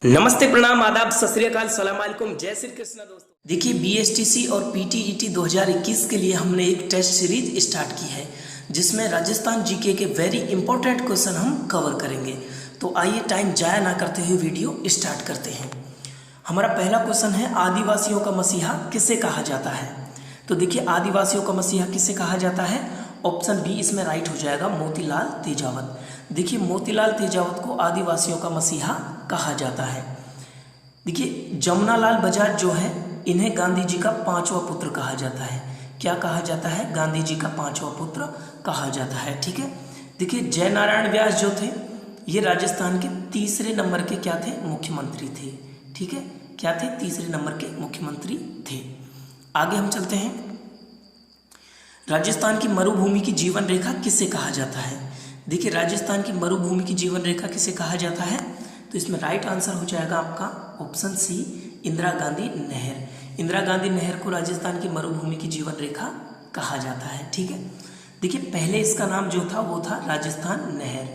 नमस्ते, प्रणाम, आदाब, सत श्री अकाल, सलाम अलैकुम, जय श्री कृष्ण दोस्तों। देखिए, बीएसटीसी और पीटीईटी 2021 के लिए हमने एक टेस्ट सीरीज स्टार्ट की है जिसमें राजस्थान जीके के वेरी इंपॉर्टेंट क्वेश्चन हम कवर करेंगे। तो आइए टाइम जाया ना करते हुए वीडियो स्टार्ट करते हैं। हमारा पहला क्वेश्चन है, आदिवासियों का मसीहा किसे कहा जाता है। तो देखिए, आदिवासियों का मसीहा किसे कहा जाता है। ऑप्शन बी इसमें राइट हो जाएगा, मोतीलाल तेजावत। देखिए, मोतीलाल तेजावत को आदिवासियों का मसीहा कहा जाता है। देखिए, जमुनालाल बजाज जो है, इन्हें गांधी जी का पांचवा पुत्र कहा जाता है। क्या कहा जाता है? गांधी जी का पांचवा पुत्र कहा जाता है। ठीक है। देखिए, जयनारायण व्यास जो थे, ये राजस्थान के तीसरे नंबर के क्या थे? मुख्यमंत्री थे। ठीक है, क्या थे? तीसरे नंबर के मुख्यमंत्री थे। आगे हम चलते हैं। राजस्थान की मरुभूमि की जीवन रेखा किसे कहा जाता है। देखिए, राजस्थान की मरुभूमि की जीवन रेखा किसे कहा जाता है, तो इसमें राइट आंसर हो जाएगा आपका ऑप्शन सी, इंदिरा गांधी नहर। इंदिरा गांधी नहर को राजस्थान की मरुभूमि की जीवन रेखा कहा जाता है। ठीक है। देखिए, पहले इसका नाम जो था वो था राजस्थान नहर।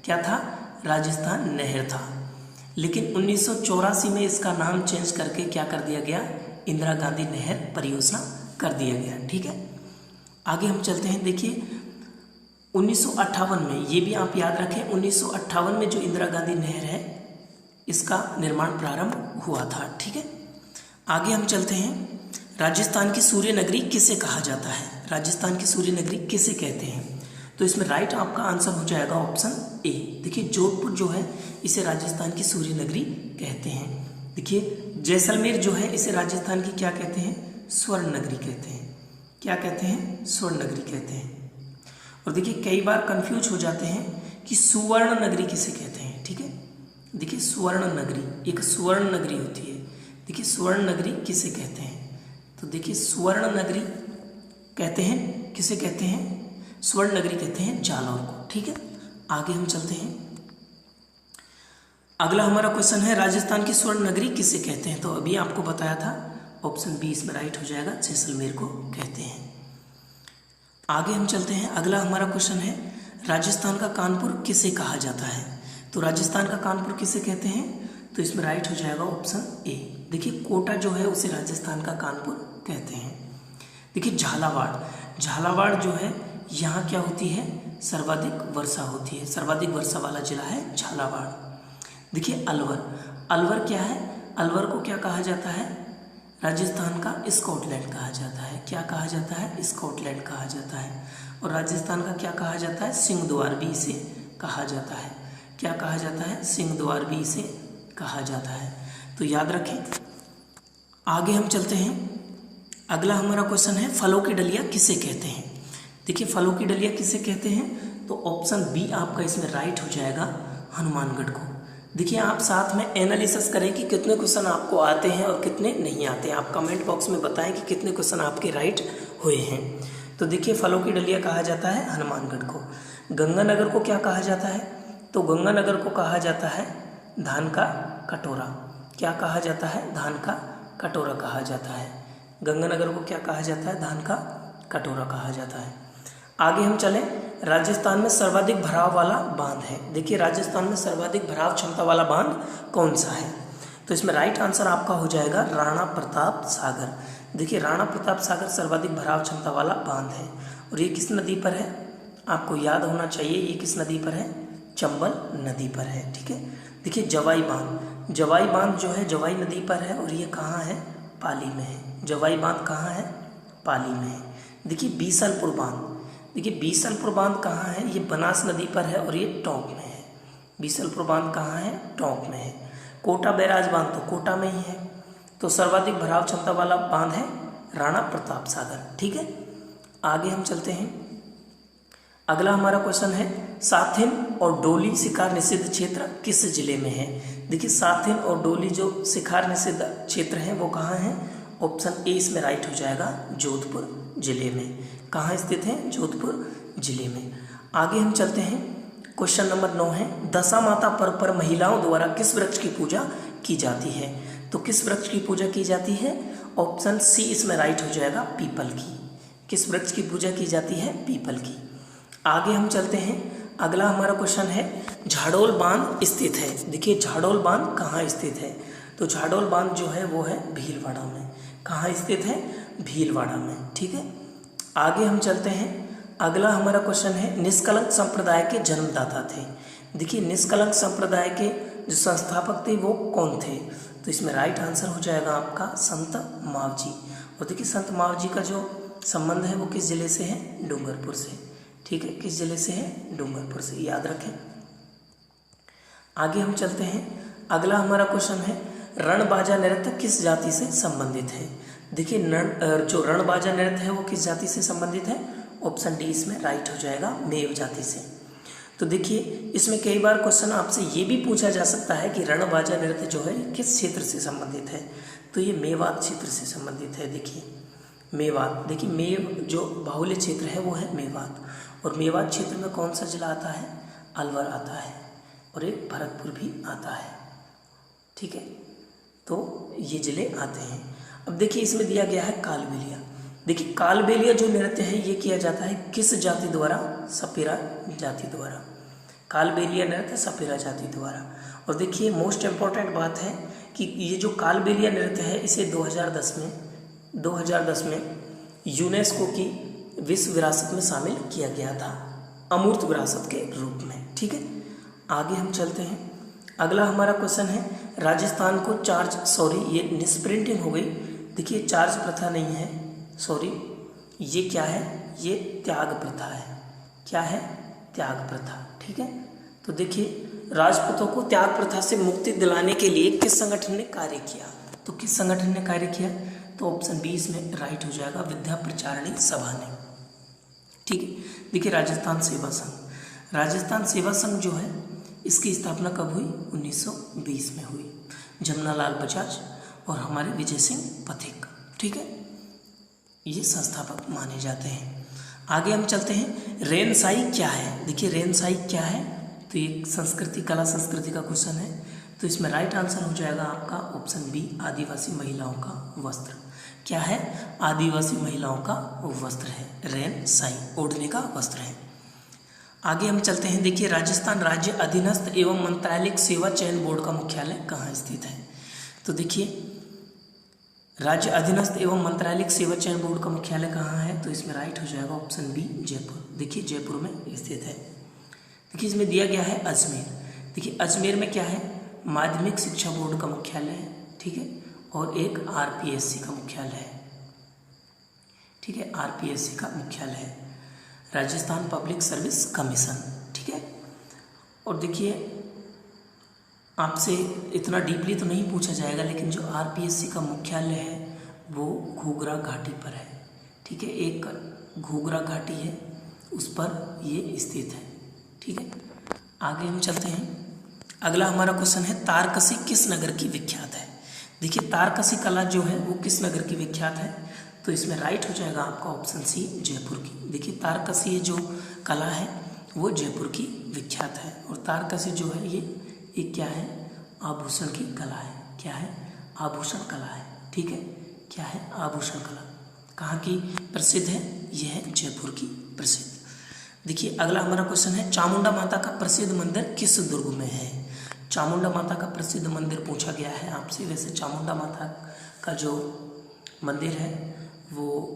क्या था? राजस्थान नहर था। लेकिन 1984 में इसका नाम चेंज करके क्या कर दिया गया? इंदिरा गांधी नहर परियोजना कर दिया गया। ठीक है। आगे हम चलते हैं। देखिए, 1958 में, ये भी आप याद रखें, 1958 में जो इंदिरा गांधी नहर है, इसका निर्माण प्रारंभ हुआ था। ठीक है। आगे हम चलते हैं। राजस्थान की सूर्य नगरी किसे कहा जाता है। राजस्थान की सूर्य नगरी किसे कहते हैं, तो इसमें राइट आपका आंसर हो जाएगा ऑप्शन ए। देखिए, जोधपुर जो है, इसे राजस्थान की सूर्य नगरी कहते हैं। देखिए, जैसलमेर जो है, इसे राजस्थान की क्या कहते हैं? स्वर्ण नगरी कहते हैं। क्या कहते हैं? स्वर्ण नगरी कहते हैं। और देखिए, कई बार कंफ्यूज हो जाते हैं कि सुवर्ण नगरी किसे कहते हैं। ठीक है। देखिए, सुवर्ण नगरी, एक सुवर्ण नगरी होती है। देखिए, सुवर्ण नगरी किसे कहते हैं, तो देखिए, सुवर्ण नगरी कहते हैं, किसे कहते हैं? स्वर्ण नगरी कहते हैं जालौर को। ठीक है। आगे हम चलते हैं। अगला हमारा क्वेश्चन है, राजस्थान की स्वर्ण नगरी किसे कहते हैं। तो अभी आपको बताया था, ऑप्शन बी इसमें राइट हो जाएगा, जैसलमेर को कहते हैं। आगे हम चलते हैं। अगला हमारा क्वेश्चन है, राजस्थान का कानपुर किसे कहा जाता है। तो राजस्थान का कानपुर किसे कहते हैं, तो इसमें राइट हो जाएगा ऑप्शन ए। देखिए, कोटा जो है, उसे राजस्थान का कानपुर कहते हैं। देखिए, झालावाड़, झालावाड़ जो है, यहाँ क्या होती है? सर्वाधिक वर्षा होती है। सर्वाधिक वर्षा वाला जिला है झालावाड़। देखिए, अलवर, अलवर क्या है? अलवर को क्या कहा जाता है? राजस्थान का स्कॉटलैंड कहा जाता है। क्या कहा जाता है? स्कॉटलैंड कहा जाता है। और राजस्थान का क्या कहा जाता है? सिंहद्वार भी इसे कहा जाता है। क्या कहा जाता है? सिंहद्वार भी इसे कहा जाता है। तो याद रखें। आगे हम चलते हैं। अगला हमारा क्वेश्चन है, फलों की डलिया किसे कहते हैं। देखिए, फलों की डलिया किसे कहते हैं, तो ऑप्शन बी आपका इसमें राइट हो जाएगा, हनुमानगढ़ को। देखिए, आप साथ में एनालिसिस करें कि कितने क्वेश्चन आपको आते हैं और कितने नहीं आते हैं। आप कमेंट बॉक्स में बताएं कि कितने क्वेश्चन आपके राइट हुए हैं। तो देखिए, फलों की डलिया कहा जाता है हनुमानगढ़ को। गंगानगर को क्या कहा जाता है, तो गंगानगर को कहा जाता है धान का कटोरा। क्या कहा जाता है? धान का कटोरा कहा जाता है। गंगानगर को क्या कहा जाता है? धान का कटोरा कहा जाता है। आगे हम चलें। राजस्थान में सर्वाधिक भराव वाला बांध है। देखिए, राजस्थान में सर्वाधिक भराव क्षमता वाला बांध कौन सा है, तो इसमें राइट आंसर आपका हो जाएगा राणा प्रताप सागर। देखिए, राणा प्रताप सागर सर्वाधिक भराव क्षमता वाला बांध है। और ये किस नदी पर है? आपको याद होना चाहिए, ये किस नदी पर है? चंबल नदी पर है। ठीक है। देखिए, जवाई बांध, जवाई बांध जो है, जवाई नदी पर है और ये कहाँ है? पाली में है। जवाई बांध कहाँ है? पाली में है। देखिए, बीसलपुर बांध, देखिए, बीसलपुर बांध कहाँ है? ये बनास नदी पर है और ये टोंक में है। बीसलपुर बांध कहाँ है? टोंक में है। कोटा बैराज बांध तो कोटा में ही है। तो सर्वाधिक भराव क्षमता वाला बांध है राणा प्रताप सागर। ठीक है। आगे हम चलते हैं। अगला हमारा क्वेश्चन है, साथिन और डोली शिकार निषिद्ध क्षेत्र किस जिले में है। देखिए, साथिन और डोली जो शिकार निषिद्ध क्षेत्र है, वो कहाँ है? ऑप्शन ए इसमें राइट हो जाएगा, जोधपुर जिले में। कहाँ स्थित है? जोधपुर जिले में। आगे हम चलते हैं। क्वेश्चन नंबर 9 है, दशा माता पर्व पर महिलाओं द्वारा किस वृक्ष की पूजा की जाती है। तो किस वृक्ष की पूजा की जाती है? ऑप्शन सी इसमें राइट हो जाएगा, पीपल की। किस वृक्ष की पूजा की जाती है? पीपल की। आगे हम चलते हैं। अगला हमारा क्वेश्चन है झाडोल बांध स्थित है। देखिए झाडोल बांध कहाँ स्थित है, तो झाडोल बांध जो है वो है भीलवाड़ा में। कहाँ स्थित है, भीलवाड़ा में। ठीक है, आगे हम चलते हैं। अगला हमारा क्वेश्चन है निष्कलंक संप्रदाय के जन्मदाता थे। देखिए निष्कलंक संप्रदाय के जो संस्थापक थे वो कौन थे, तो इसमें राइट आंसर हो जाएगा आपका संत मावजी। और देखिए संत मावजी का जो संबंध है वो किस जिले से है, डूंगरपुर से। ठीक है, किस जिले से है, डूंगरपुर से, याद रखें। आगे हम चलते हैं। अगला हमारा क्वेश्चन है रणबाजा नृत्य किस जाति से संबंधित है। देखिए जो रणबाजा नृत्य है वो किस जाति से संबंधित है, ऑप्शन डी इसमें राइट हो जाएगा, मेव जाति से। तो देखिए इसमें कई बार क्वेश्चन आपसे ये भी पूछा जा सकता है कि रणबाजा नृत्य जो है किस क्षेत्र से संबंधित है, तो ये मेवात क्षेत्र से संबंधित है। देखिए मेवात, देखिए मेव जो बाहुल्य क्षेत्र है वो है मेवात, और मेवात क्षेत्र में कौन सा जिला आता है, अलवर आता है, और एक भरतपुर भी आता है। ठीक है, तो ये जिले आते हैं। अब देखिए इसमें दिया गया है कालबेलिया। देखिए कालबेलिया जो नृत्य है ये किया जाता है किस जाति द्वारा, सपेरा जाति द्वारा। कालबेलिया नृत्य सपेरा जाति द्वारा। और देखिए मोस्ट इम्पॉर्टेंट बात है कि ये जो कालबेलिया नृत्य है इसे 2010 में यूनेस्को की विश्व विरासत में शामिल किया गया था, अमूर्त विरासत के रूप में। ठीक है, आगे हम चलते हैं। अगला हमारा क्वेश्चन है राजस्थान को ये निष्प्रिंटिंग हो गई। देखिए चार्ज प्रथा नहीं है, सॉरी, ये क्या है, ये त्याग प्रथा है। क्या है, त्याग प्रथा। ठीक है, तो देखिए राजपूतों को त्याग प्रथा से मुक्ति दिलाने के लिए किस संगठन ने कार्य किया, तो किस संगठन ने कार्य किया, तो ऑप्शन बी इसमें राइट हो जाएगा, विद्या प्रचारिणी सभा ने। ठीक है, देखिए राजस्थान सेवा संघ। राजस्थान सेवा संघ जो है इसकी स्थापना कब हुई, 1920 में हुई। जमनालाल बजाज और हमारे विजय सिंह पथिक। ठीक है, ये संस्थापक माने जाते हैं। आगे हम चलते हैं। रेनसाई क्या है। देखिए रेनसाई क्या है, तो ये संस्कृति, कला संस्कृति का क्वेश्चन है, तो इसमें राइट आंसर हो जाएगा आपका ऑप्शन बी, आदिवासी महिलाओं का वस्त्र। क्या है, आदिवासी महिलाओं का वस्त्र है, रेनसाई ओढ़ने का वस्त्र है। आगे हम चलते हैं। देखिए राजस्थान राज्य अधीनस्थ एवं मंत्रालयिक सेवा चयन बोर्ड का मुख्यालय कहाँ स्थित है, तो देखिए राज्य अधीनस्थ एवं मंत्रालयिक सेवा चयन बोर्ड का मुख्यालय कहाँ है, तो इसमें राइट हो जाएगा ऑप्शन बी, जयपुर। देखिए जयपुर में स्थित है। देखिए इसमें दिया गया है अजमेर। देखिए अजमेर में क्या है, माध्यमिक शिक्षा बोर्ड का मुख्यालय है। ठीक है, और एक आरपीएससी का मुख्यालय है। ठीक है, आरपीएससी का मुख्यालय है, राजस्थान पब्लिक सर्विस कमीशन। ठीक है, और देखिए आपसे इतना डीपली तो नहीं पूछा जाएगा, लेकिन जो आरपीएससी का मुख्यालय है वो घूघरा घाटी पर है। ठीक है, एक घूघरा घाटी है उस पर ये स्थित है। ठीक है, आगे हम चलते हैं। अगला हमारा क्वेश्चन है तारकसी किस नगर की विख्यात है। देखिए तारकसी कला जो है वो किस नगर की विख्यात है, तो इसमें राइट हो जाएगा आपका ऑप्शन सी, जयपुर की। देखिए तारकसी जो कला है वो जयपुर की विख्यात है, और तारकसी जो है ये एक क्या है, आभूषण की कला है। क्या है, आभूषण कला है। ठीक है, क्या है, आभूषण कला। कहाँ की प्रसिद्ध है, यह है जयपुर की प्रसिद्ध। देखिए अगला हमारा क्वेश्चन है चामुंडा माता का प्रसिद्ध मंदिर किस दुर्ग में है। चामुंडा माता का प्रसिद्ध मंदिर पूछा गया है आपसे। वैसे चामुंडा माता का जो मंदिर है वो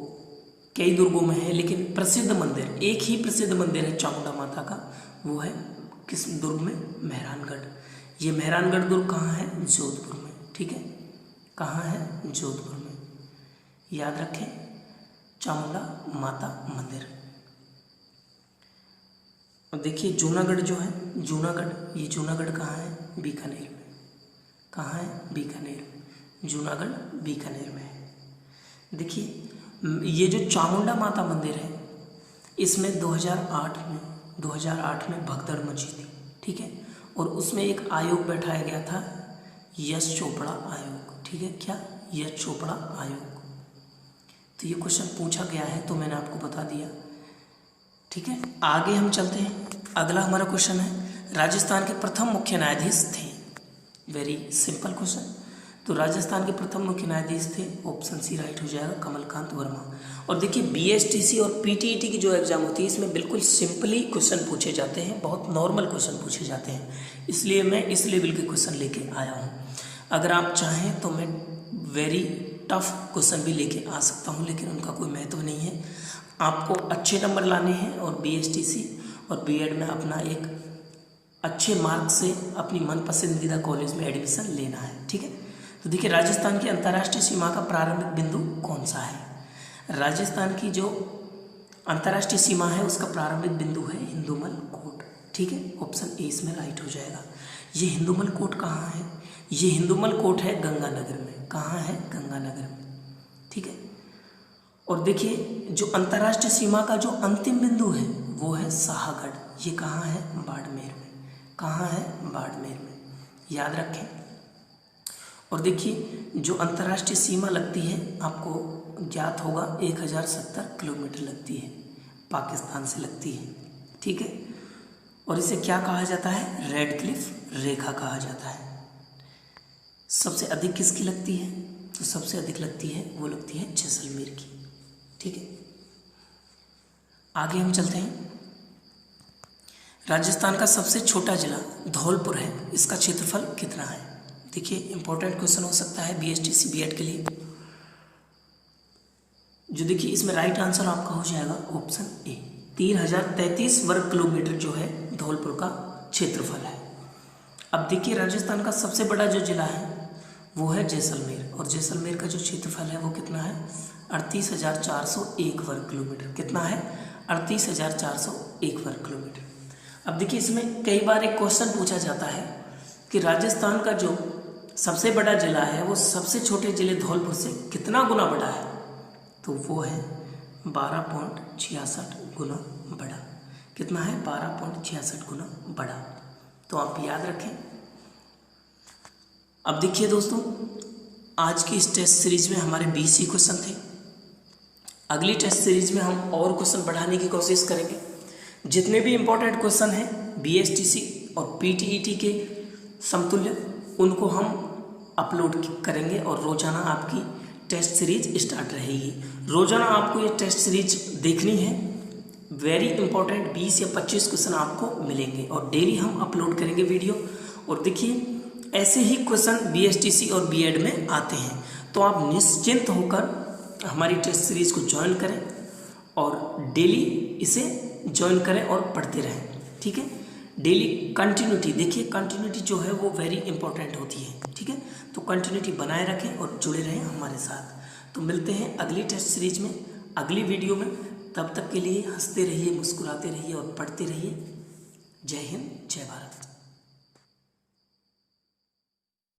कई दुर्गों में है, लेकिन प्रसिद्ध मंदिर, एक ही प्रसिद्ध मंदिर है चामुंडा माता का, वो है किस दुर्ग में, मेहरानगढ़। ये मेहरानगढ़ दुर्ग कहाँ है, जोधपुर में। ठीक है, कहाँ है, जोधपुर में। याद रखें चामुंडा माता मंदिर। अब देखिए जूनागढ़ जो है, जूनागढ़, ये जूनागढ़ कहाँ है, बीकानेर में। कहाँ है, बीकानेर में। जूनागढ़ बीकानेर में है। देखिए ये जो चामुंडा माता मंदिर है इसमें 2008 में भगदड़ मची थी। ठीक है, और उसमें एक आयोग बैठाया गया था, यश चोपड़ा आयोग। ठीक है, क्या, यश चोपड़ा आयोग। तो ये क्वेश्चन पूछा गया है तो मैंने आपको बता दिया। ठीक है, आगे हम चलते हैं। अगला हमारा क्वेश्चन है राजस्थान के प्रथम मुख्य न्यायाधीश थे। Very simple question. तो राजस्थान के प्रथम मुख्य न्यायाधीश थे, ऑप्शन सी राइट हो जाएगा, कमलकांत वर्मा। और देखिए बीएसटीसी और पीटीईटी की जो एग्जाम होती है इसमें बिल्कुल सिंपली क्वेश्चन पूछे जाते हैं, बहुत नॉर्मल क्वेश्चन पूछे जाते हैं, इसलिए मैं इस लेवल के क्वेश्चन लेके आया हूँ। अगर आप चाहें तो मैं वेरी टफ क्वेश्चन भी लेके आ सकता हूँ, लेकिन उनका कोई महत्व नहीं है। आपको अच्छे नंबर लाने हैं और बीएसटीसी और बीएड में अपना एक अच्छे मार्क से अपनी मन पसंदीदा कॉलेज में एडमिशन लेना है, ठीक है। तो देखिए राजस्थान की अंतर्राष्ट्रीय सीमा का प्रारंभिक बिंदु कौन सा है? राजस्थान की जो अंतर्राष्ट्रीय सीमा है उसका प्रारंभिक बिंदु है हिंदुमल कोट, ठीक है, ऑप्शन ए इसमें राइट हो जाएगा। ये हिंदुमल कोट कहाँ है? ये हिंदुमल कोट है गंगानगर में। कहाँ है? गंगानगर में, ठीक है। और देखिए जो अंतर्राष्ट्रीय सीमा का जो अंतिम बिंदु है वो है शाहगढ़। ये कहाँ है? बाड़मेर में। कहाँ है? बाड़मेर में, याद रखें। और देखिए जो अंतर्राष्ट्रीय सीमा लगती है आपको ज्ञात होगा 1070 किलोमीटर लगती है, पाकिस्तान से लगती है, ठीक है। और इसे क्या कहा जाता है? रेड क्लिफ रेखा कहा जाता है। सबसे अधिक किसकी लगती है? तो सबसे अधिक लगती है वो लगती है जैसलमेर की, ठीक है। आगे हम चलते हैं। राजस्थान का सबसे छोटा जिला धौलपुर है, इसका क्षेत्रफल कितना है? देखिए इंपॉर्टेंट क्वेश्चन हो सकता है बीएसटीसी बीएड के लिए। जो देखिए इसमें राइट आंसर आपका हो जाएगा ऑप्शन ए, 3033 वर्ग किलोमीटर जो है धौलपुर का क्षेत्रफल है। अब देखिए राजस्थान का सबसे बड़ा जो जिला है वो है जैसलमेर, और जैसलमेर का जो क्षेत्रफल है वो कितना है? 38,401 वर्ग किलोमीटर। कितना है? 38,401 वर्ग किलोमीटर। अब देखिए इसमें कई बार एक क्वेश्चन पूछा जाता है कि राजस्थान का जो सबसे बड़ा जिला है वो सबसे छोटे जिले धौलपुर से कितना गुना बड़ा है? तो वो है 12.66 गुना बड़ा। कितना है? 12.66 गुना बड़ा। तो आप याद रखें। अब देखिए दोस्तों आज की इस टेस्ट सीरीज में हमारे 20 ही क्वेश्चन थे। अगली टेस्ट सीरीज में हम और क्वेश्चन बढ़ाने की कोशिश करेंगे। जितने भी इम्पोर्टेंट क्वेश्चन हैं बीएसटीसी और पीटीईटी के समतुल्य उनको हम अपलोड करेंगे और रोजाना आपकी टेस्ट सीरीज स्टार्ट रहेगी। रोजाना आपको ये टेस्ट सीरीज देखनी है। वेरी इंपॉर्टेंट 20 या 25 क्वेश्चन आपको मिलेंगे और डेली हम अपलोड करेंगे वीडियो। और देखिए ऐसे ही क्वेश्चन बीएसटीसी और बीएड में आते हैं, तो आप निश्चिंत होकर हमारी टेस्ट सीरीज को ज्वाइन करें और डेली इसे ज्वाइन करें और पढ़ते रहें, ठीक है। डेली कंटिन्यूटी, देखिए कंटिन्यूटी जो है वो वेरी इंपॉर्टेंट होती है, ठीक है। तो कंटिन्यूटी बनाए रखें और जुड़े रहें हमारे साथ। तो मिलते हैं अगली टेस्ट सीरीज में, अगली वीडियो में। तब तक के लिए हंसते रहिए, मुस्कुराते रहिए और पढ़ते रहिए। जय हिंद, जय भारत।